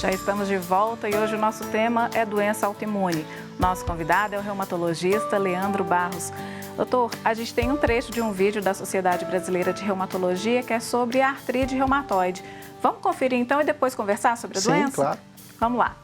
Já estamos de volta e hoje o nosso tema é doença autoimune. Nosso convidado é o reumatologista Leandro Barros. Doutor, a gente tem um trecho de um vídeo da Sociedade Brasileira de Reumatologia que é sobre a artrite reumatoide. Vamos conferir então e depois conversar sobre a doença? Sim, claro. Vamos lá.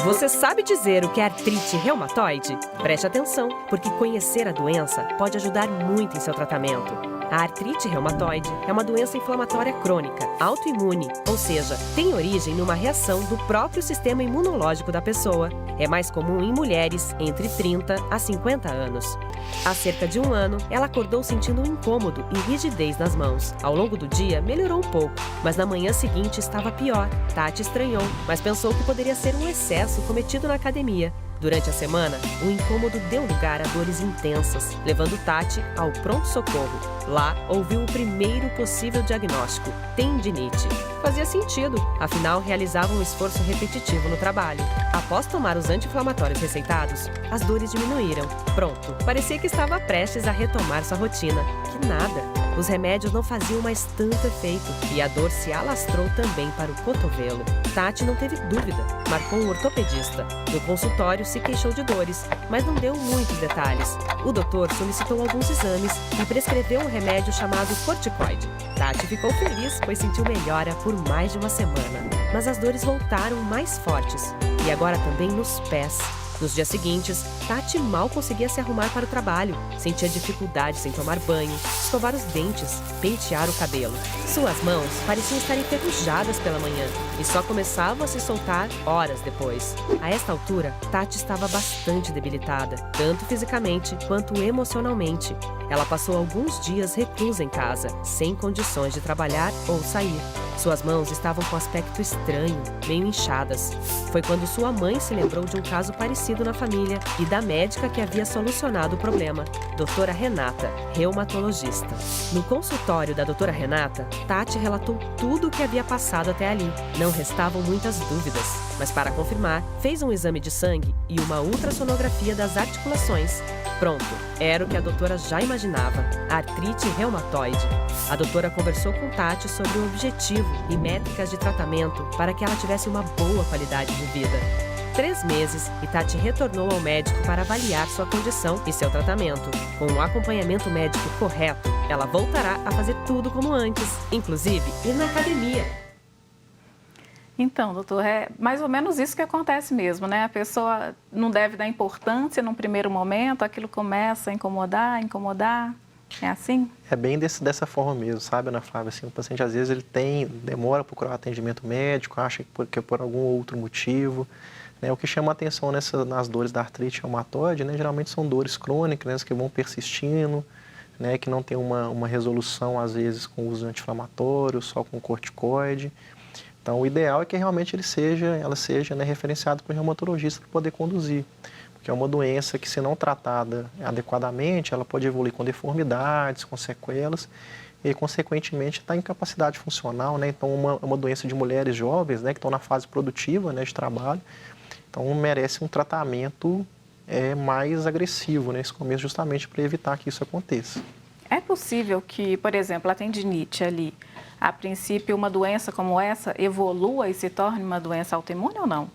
Você sabe dizer o que é artrite reumatoide? Preste atenção, porque conhecer a doença pode ajudar muito em seu tratamento. A artrite reumatoide é uma doença inflamatória crônica, autoimune, ou seja, tem origem numa reação do próprio sistema imunológico da pessoa. É mais comum em mulheres entre 30 a 50 anos. Há cerca de um ano, ela acordou sentindo um incômodo e rigidez nas mãos. Ao longo do dia, melhorou um pouco, mas na manhã seguinte estava pior. Tati estranhou, mas pensou que poderia ser um excesso cometido na academia. Durante a semana, o incômodo deu lugar a dores intensas, levando Tati ao pronto-socorro. Lá, ouviu o primeiro possível diagnóstico, tendinite. Fazia sentido, afinal realizava um esforço repetitivo no trabalho. Após tomar os anti-inflamatórios receitados, as dores diminuíram. Pronto, parecia que estava prestes a retomar sua rotina. Que nada! Os remédios não faziam mais tanto efeito e a dor se alastrou também para o cotovelo. Tati não teve dúvida, marcou um ortopedista. No consultório se queixou de dores, mas não deu muitos detalhes. O doutor solicitou alguns exames e prescreveu um remédio chamado corticoide. Tati ficou feliz, pois sentiu melhora por mais de uma semana. Mas as dores voltaram mais fortes e agora também nos pés. Nos dias seguintes, Tati mal conseguia se arrumar para o trabalho, sentia dificuldades em tomar banho, escovar os dentes, pentear o cabelo. Suas mãos pareciam estar enferrujadas pela manhã e só começavam a se soltar horas depois. A esta altura, Tati estava bastante debilitada, tanto fisicamente quanto emocionalmente. Ela passou alguns dias reclusa em casa, sem condições de trabalhar ou sair. Suas mãos estavam com aspecto estranho, meio inchadas. Foi quando sua mãe se lembrou de um caso parecido na família e da médica que havia solucionado o problema, doutora Renata, reumatologista. No consultório da doutora Renata, Tati relatou tudo o que havia passado até ali. Não restavam muitas dúvidas, mas para confirmar, fez um exame de sangue e uma ultrassonografia das articulações. Pronto, era o que a doutora já imaginava, artrite reumatoide. A doutora conversou com Tati sobre o objetivo e métricas de tratamento para que ela tivesse uma boa qualidade de vida. 3 meses e Tati retornou ao médico para avaliar sua condição e seu tratamento. Com o acompanhamento médico correto, ela voltará a fazer tudo como antes, inclusive ir na academia. Então, doutor, é mais ou menos isso que acontece mesmo, né? A pessoa não deve dar importância num primeiro momento, aquilo começa a incomodar, é assim? É bem dessa forma mesmo, sabe, Ana Flávia? Assim, o paciente, às vezes, ele demora a procurar atendimento médico, acha que é por algum outro motivo. Né? O que chama a atenção nas dores da artrite reumatoide, né, geralmente são dores crônicas, né, que vão persistindo, né, que não tem uma resolução, às vezes, com o uso de anti-inflamatório, só com corticoide. Então, o ideal é que realmente ela seja né, referenciada para o reumatologista para poder conduzir. Porque é uma doença que, se não tratada adequadamente, ela pode evoluir com deformidades, com sequelas e, consequentemente, está em incapacidade funcional. Né? Então, uma doença de mulheres jovens, né, que estão na fase produtiva, né, de trabalho, então merece um tratamento mais agressivo nesse começo, justamente para evitar que isso aconteça. É possível que, por exemplo, a tendinite ali, a princípio, uma doença como essa evolua e se torne uma doença autoimune ou não?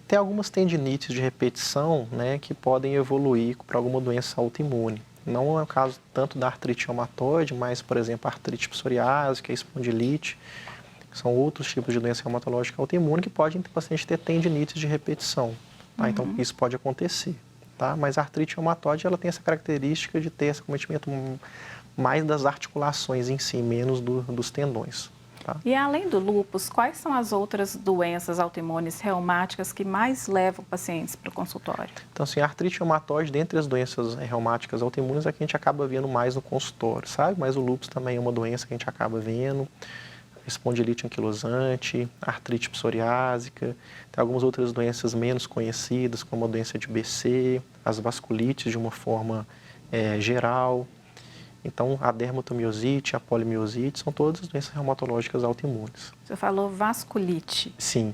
Tem algumas tendinites de repetição, né, que podem evoluir para alguma doença autoimune. Não é o caso tanto da artrite reumatoide, mas, por exemplo, a artrite psoriásica, a espondilite, que são outros tipos de doença reumatológica autoimune que podem o paciente ter tendinites de repetição. Tá? Então, isso pode acontecer. Tá? Mas a artrite reumatoide ela tem essa característica de ter esse cometimento mais das articulações em si, menos dos tendões. Tá? E além do lúpus, quais são as outras doenças autoimunes reumáticas que mais levam pacientes para o consultório? Então, assim, a artrite reumatoide, dentre as doenças reumáticas autoimunes, é que a gente acaba vendo mais no consultório, sabe? Mas o lúpus também é uma doença que a gente acaba vendo. Espondilite anquilosante, artrite psoriásica, tem algumas outras doenças menos conhecidas, como a doença de BC, as vasculites de uma forma geral. Então, a dermatomiosite, a polimiosite, são todas doenças reumatológicas autoimunes. Você falou vasculite. Sim.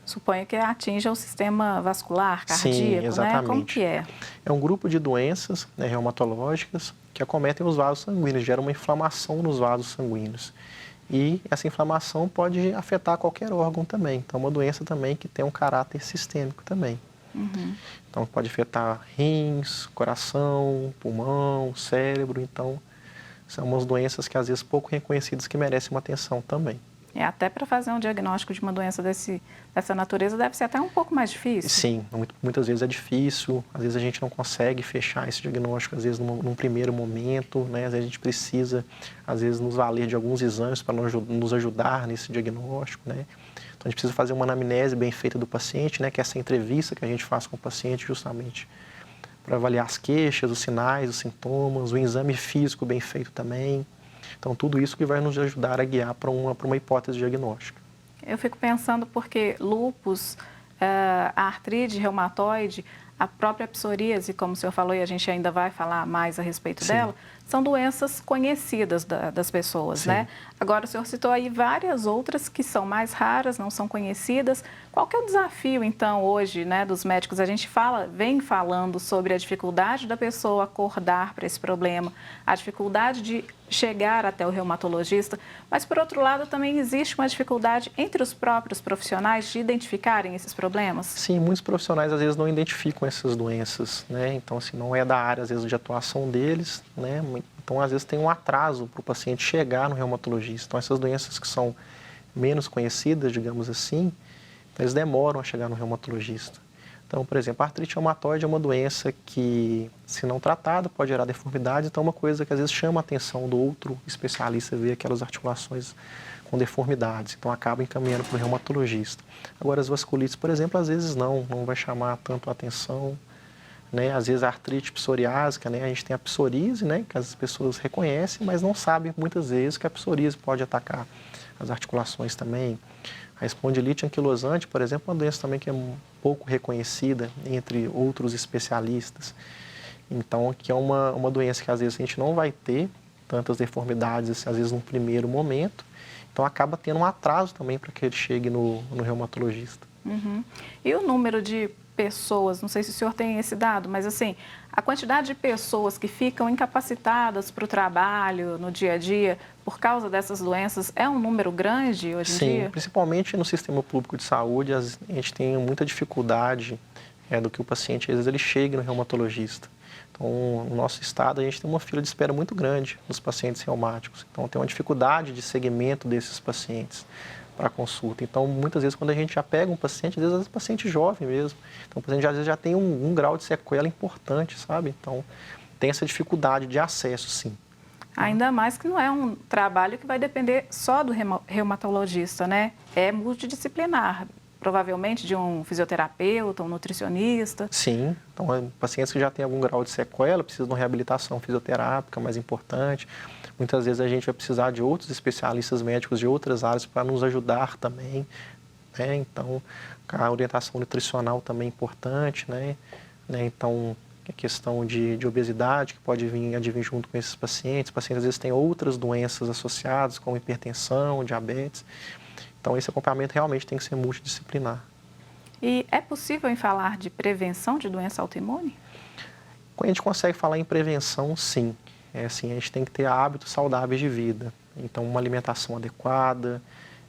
Suponho que atinja o sistema vascular, cardíaco, Sim, exatamente. Né? Como que é? É um grupo de doenças reumatológicas que acometem os vasos sanguíneos, geram uma inflamação nos vasos sanguíneos. E essa inflamação pode afetar qualquer órgão também. Então, é uma doença também que tem um caráter sistêmico também. Então, pode afetar rins, coração, pulmão, cérebro. Então, são umas doenças que às vezes pouco reconhecidas que merecem uma atenção também. Até para fazer um diagnóstico de uma doença dessa natureza deve ser até um pouco mais difícil. Sim, muitas vezes é difícil, às vezes a gente não consegue fechar esse diagnóstico, às vezes num primeiro momento, né? Às vezes a gente precisa, às vezes, nos valer de alguns exames para nos ajudar nesse diagnóstico, né? Então a gente precisa fazer uma anamnese bem feita do paciente, né? Que é essa entrevista que a gente faz com o paciente justamente para avaliar as queixas, os sinais, os sintomas, o exame físico bem feito também. Então, tudo isso que vai nos ajudar a guiar para uma hipótese diagnóstica. Eu fico pensando porque lúpus, a artrite reumatoide, a própria psoríase, como o senhor falou, e a gente ainda vai falar mais a respeito dela, são doenças conhecidas das pessoas, né? Agora, o senhor citou aí várias outras que são mais raras, não são conhecidas. Qual que é o desafio, então, hoje, né, dos médicos? A gente vem falando sobre a dificuldade da pessoa acordar para esse problema, a dificuldade de chegar até o reumatologista, mas, por outro lado, também existe uma dificuldade entre os próprios profissionais de identificarem esses problemas? Sim, muitos profissionais, às vezes, não identificam essas doenças, né? Então, assim, não é da área, às vezes, de atuação deles, né? Então, às vezes, tem um atraso para o paciente chegar no reumatologista. Então, essas doenças que são menos conhecidas, digamos assim, eles demoram a chegar no reumatologista. Então, por exemplo, a artrite reumatoide é uma doença que, se não tratada, pode gerar deformidade. Então, é uma coisa que, às vezes, chama a atenção do outro especialista ver aquelas articulações com deformidades. Então, acaba encaminhando para o reumatologista. Agora, as vasculites, por exemplo, às vezes não vai chamar tanto a atenção. Né? Às vezes a artrite psoriásica, né? A gente tem a psoríase, né? Que as pessoas reconhecem, mas não sabem muitas vezes que a psoríase pode atacar as articulações também. A espondilite anquilosante, por exemplo, é uma doença também que é pouco reconhecida entre outros especialistas. Então, que é uma doença que às vezes a gente não vai ter tantas deformidades, às vezes num primeiro momento. Então, acaba tendo um atraso também para que ele chegue no reumatologista. E o número de pessoas, não sei se o senhor tem esse dado, mas assim, a quantidade de pessoas que ficam incapacitadas para o trabalho, no dia a dia, por causa dessas doenças, é um número grande hoje em dia? Sim, principalmente no sistema público de saúde, a gente tem muita dificuldade do que o paciente, às vezes, ele chegue no reumatologista. Então, no nosso estado, a gente tem uma fila de espera muito grande dos pacientes reumáticos. Então, tem uma dificuldade de segmento desses pacientes para consulta. Então, muitas vezes, quando a gente já pega um paciente, às vezes é um paciente jovem mesmo. Então, o paciente às vezes já tem um grau de sequela importante, sabe? Então, tem essa dificuldade de acesso, sim. Ainda mais que não é um trabalho que vai depender só do reumatologista, né? É multidisciplinar, provavelmente de um fisioterapeuta, um nutricionista. Sim, então pacientes que já têm algum grau de sequela precisam de uma reabilitação fisioterápica mais importante. Muitas vezes a gente vai precisar de outros especialistas médicos de outras áreas para nos ajudar também, né? Então, a orientação nutricional também é importante, né? Então, a questão de obesidade que pode advir junto com esses pacientes. Os pacientes às vezes têm outras doenças associadas, como hipertensão, diabetes. Então, esse acompanhamento realmente tem que ser multidisciplinar. E é possível falar de prevenção de doença autoimune? Quando a gente consegue falar em prevenção, sim. Assim, a gente tem que ter hábitos saudáveis de vida. Então, uma alimentação adequada,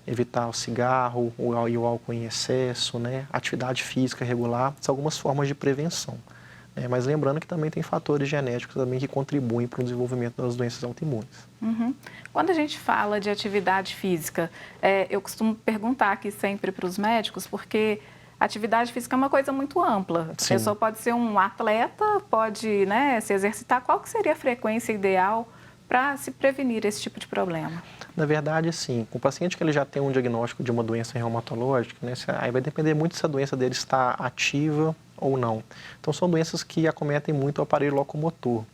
evitar o cigarro e o álcool em excesso, né? Atividade física regular, são algumas formas de prevenção. Mas lembrando que também tem fatores genéticos também que contribuem para o desenvolvimento das doenças autoimunes. Quando a gente fala de atividade física, eu costumo perguntar aqui sempre para os médicos, porque atividade física é uma coisa muito ampla. Sim. A pessoa pode ser um atleta, pode, né, se exercitar. Qual que seria a frequência ideal para se prevenir esse tipo de problema? Na verdade, sim. Com o paciente que ele já tem um diagnóstico de uma doença reumatológica, né, aí vai depender muito se a doença dele está ativa ou não. Então, são doenças que acometem muito o aparelho locomotor.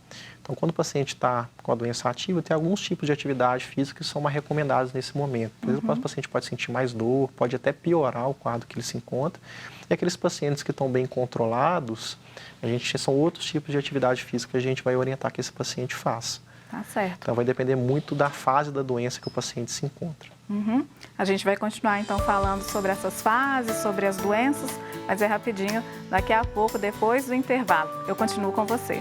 Então, quando o paciente está com a doença ativa, tem alguns tipos de atividade física que são mais recomendados nesse momento. Por exemplo, o paciente pode sentir mais dor, pode até piorar o quadro que ele se encontra. E aqueles pacientes que estão bem controlados, são outros tipos de atividade física que a gente vai orientar que esse paciente faça. Tá certo. Então, vai depender muito da fase da doença que o paciente se encontra. A gente vai continuar, então, falando sobre essas fases, sobre as doenças, mas é rapidinho, daqui a pouco, depois do intervalo. Eu continuo com você.